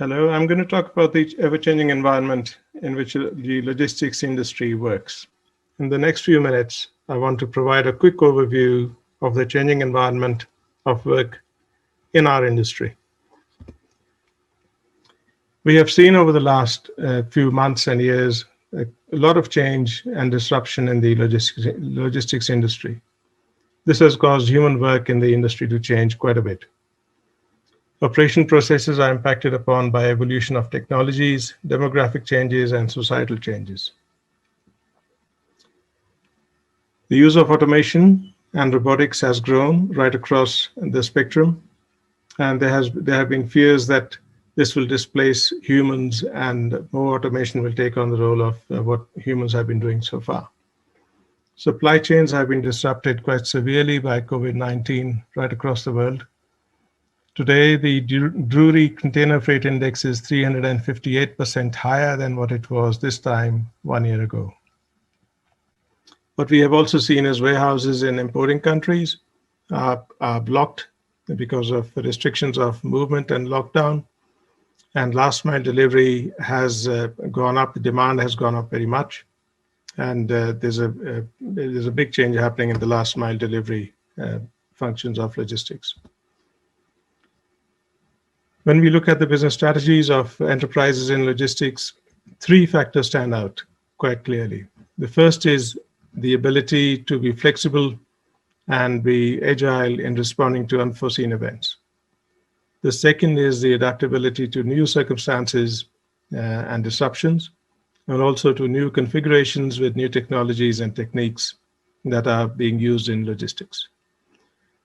Hello, I'm going to talk about the ever-changing environment in which the logistics industry works. In the next few minutes, I want to provide a quick overview of the changing environment of work in our industry. We have seen over the last few months and years a lot of change and disruption in the logistics industry. This has caused human work in the industry to change quite a bit. Operation processes are impacted upon by evolution of technologies, demographic changes, and societal changes. The use of automation and robotics has grown right across the spectrum, and there have been fears that this will displace humans and more automation will take on the role of what humans have been doing so far. Supply chains have been disrupted quite severely by COVID-19 right across the world. Today, the Drewry Container Freight Index is 358% higher than what it was this time 1 year ago. What we have also seen is warehouses in importing countries are blocked because of restrictions of movement and lockdown. And last mile delivery has gone up, the demand has gone up very much. And there's a big change happening in the last mile delivery functions of logistics. When we look at the business strategies of enterprises in logistics, three factors stand out quite clearly. The first is the ability to be flexible and be agile in responding to unforeseen events. The second is the adaptability to new circumstances and disruptions, and also to new configurations with new technologies and techniques that are being used in logistics.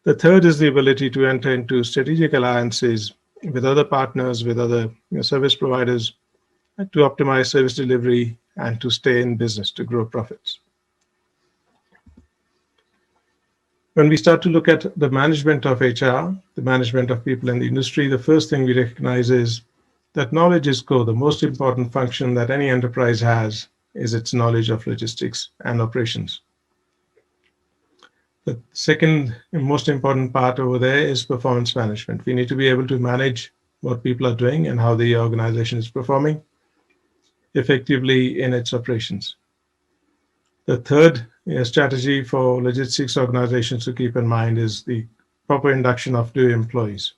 The third is the ability to enter into strategic alliances with other partners, with other service providers, to optimize service delivery and to stay in business, to grow profits. When we start to look at the management of HR, the management of people in the industry, the first thing we recognize is that knowledge is core. The most important function that any enterprise has is its knowledge of logistics and operations. The second and most important part over there is performance management. We need to be able to manage what people are doing and how the organization is performing effectively in its operations. The third strategy for logistics organizations to keep in mind is the proper induction of new employees.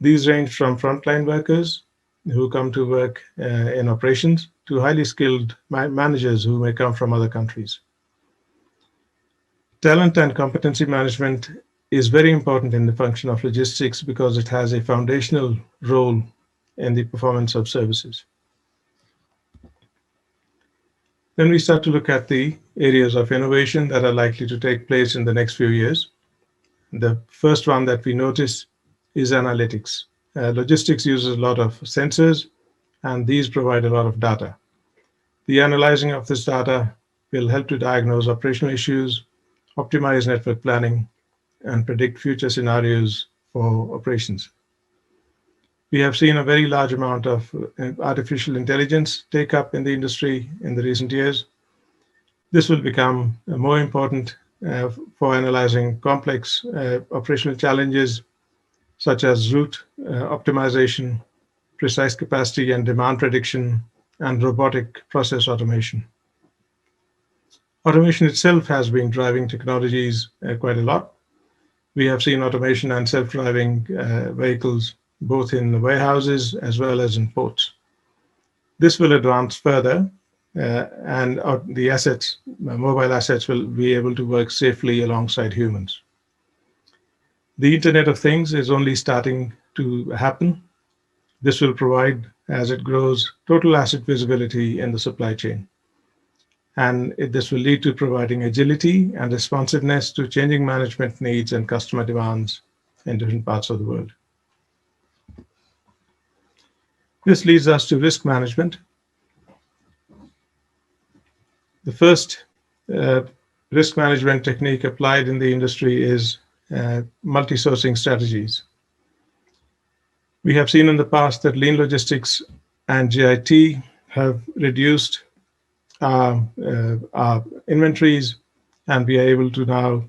These range from frontline workers who come to work in operations to highly skilled managers who may come from other countries. Talent and competency management is very important in the function of logistics because it has a foundational role in the performance of services. Then we start to look at the areas of innovation that are likely to take place in the next few years. The first one that we notice is analytics. Logistics uses a lot of sensors, and these provide a lot of data. The analyzing of this data will help to diagnose operational issues, optimize network planning, and predict future scenarios for operations. We have seen a very large amount of artificial intelligence take up in the industry in the recent years. This will become more important for analyzing complex operational challenges such as route optimization, precise capacity and demand prediction, and robotic process automation. Automation itself has been driving technologies quite a lot. We have seen automation and self-driving vehicles both in warehouses as well as in ports. This will advance further and the assets, mobile assets, will be able to work safely alongside humans. The Internet of Things is only starting to happen. This will provide, as it grows, total asset visibility in the supply chain. And this will lead to providing agility and responsiveness to changing management needs and customer demands in different parts of the world. This leads us to risk management. The first risk management technique applied in the industry is multi-sourcing strategies. We have seen in the past that lean logistics and GIT have reduced our inventories, and we are able to now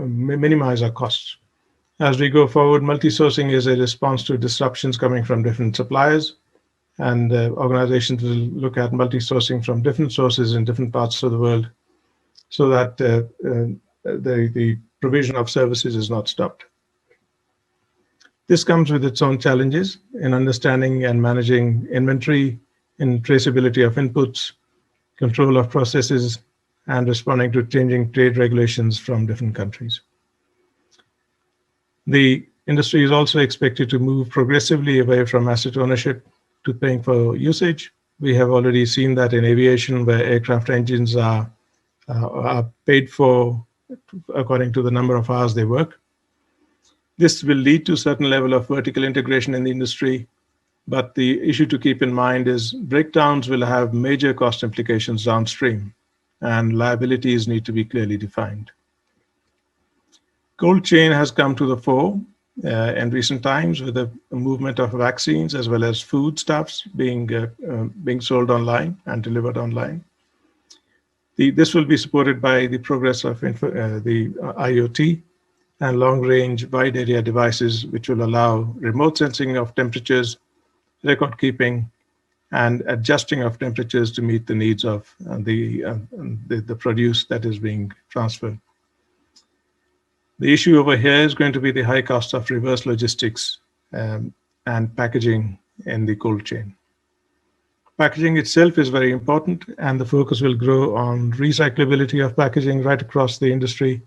minimize our costs. As we go forward, multi-sourcing is a response to disruptions coming from different suppliers, and organizations will look at multi-sourcing from different sources in different parts of the world so that the provision of services is not stopped. This comes with its own challenges in understanding and managing inventory, in traceability of inputs, control of processes, and responding to changing trade regulations from different countries. The industry is also expected to move progressively away from asset ownership to paying for usage. We have already seen that in aviation, where aircraft engines are paid for according to the number of hours they work. This will lead to a certain level of vertical integration in the industry, but the issue to keep in mind is breakdowns will have major cost implications downstream, and liabilities need to be clearly defined. Cold chain has come to the fore in recent times with the movement of vaccines as well as foodstuffs being sold online and delivered online. This will be supported by the progress of the IoT and long-range wide area devices, which will allow remote sensing of temperatures, record keeping, and adjusting of temperatures to meet the needs of the produce that is being transferred. The issue over here is going to be the high cost of reverse logistics and packaging in the cold chain. Packaging itself is very important, and the focus will grow on recyclability of packaging right across the industry,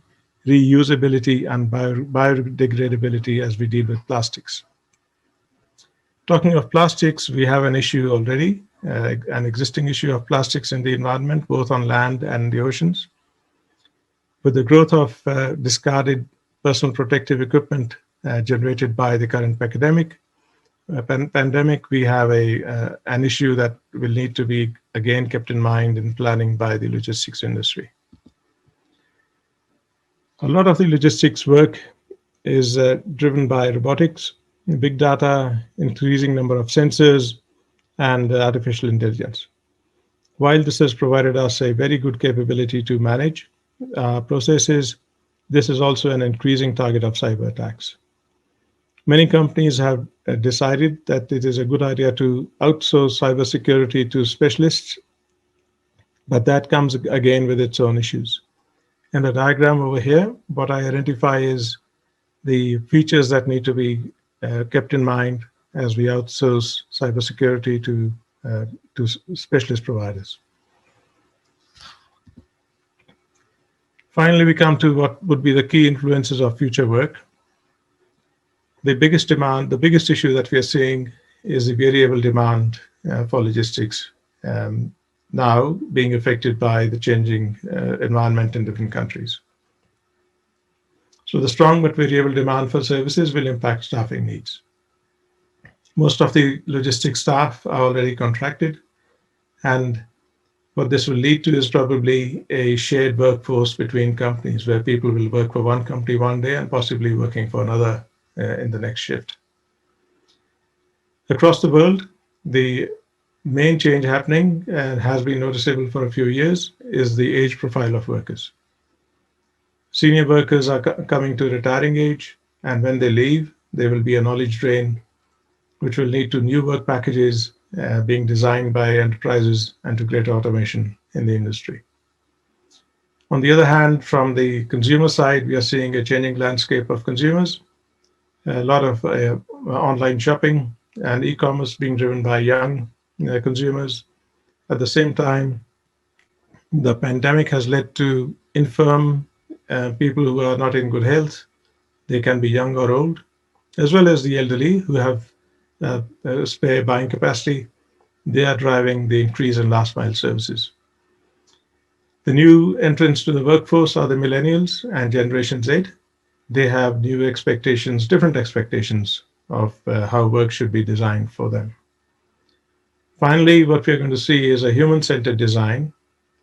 reusability and biodegradability as we deal with plastics. Talking of plastics, we have an issue already, an existing issue of plastics in the environment, both on land and the oceans. With the growth of discarded personal protective equipment generated by the current pandemic, we have an issue that will need to be again kept in mind in planning by the logistics industry. A lot of the logistics work is driven by robotics, big data, increasing number of sensors, and artificial intelligence. While this has provided us a very good capability to manage processes, this is also an increasing target of cyber attacks. Many companies have decided that it is a good idea to outsource cybersecurity to specialists, but that comes again with its own issues. In the diagram over here, what I identify is the features that need to be kept in mind as we outsource cybersecurity to specialist providers. Finally, we come to what would be the key influences of future work. The biggest issue that we are seeing is the variable demand for logistics now being affected by the changing environment in different countries. So the strong but variable demand for services will impact staffing needs. Most of the logistics staff are already contracted, and what this will lead to is probably a shared workforce between companies where people will work for one company one day and possibly working for another in the next shift. Across the world, the main change happening and has been noticeable for a few years is the age profile of workers. Senior workers are coming to retiring age, and when they leave, there will be a knowledge drain, which will lead to new work packages being designed by enterprises and to greater automation in the industry. On the other hand, from the consumer side, we are seeing a changing landscape of consumers, a lot of online shopping and e-commerce being driven by young consumers. At the same time, the pandemic has led to infirm people who are not in good health. They can be young or old, as well as the elderly who have spare buying capacity. They are driving the increase in last mile services. The new entrants to the workforce are the millennials and Generation Z. They have new expectations, different expectations of how work should be designed for them. Finally, what we're going to see is a human-centered design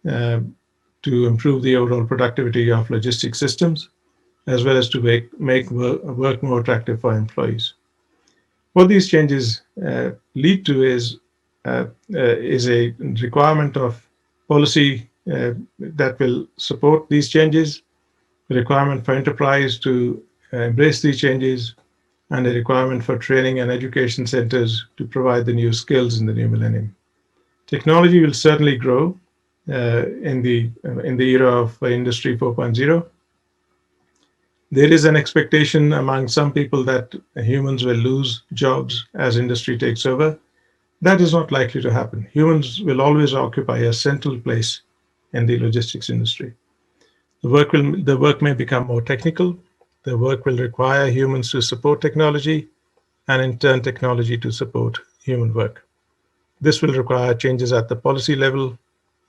to improve the overall productivity of logistics systems, as well as to make work more attractive for employees. What these changes lead to is a requirement of policy that will support these changes, the requirement for enterprise to embrace these changes, and a requirement for training and education centers to provide the new skills in the new millennium. Technology will certainly grow in the era of Industry 4.0. There is an expectation among some people that humans will lose jobs as industry takes over. That is not likely to happen. Humans will always occupy a central place in the logistics industry. The work may become more technical. The work will require humans to support technology, and in turn technology to support human work. This will require changes at the policy level,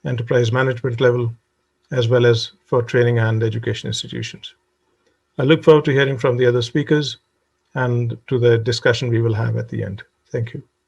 enterprise management level, as well as for training and education institutions. I look forward to hearing from the other speakers and to the discussion we will have at the end. Thank you.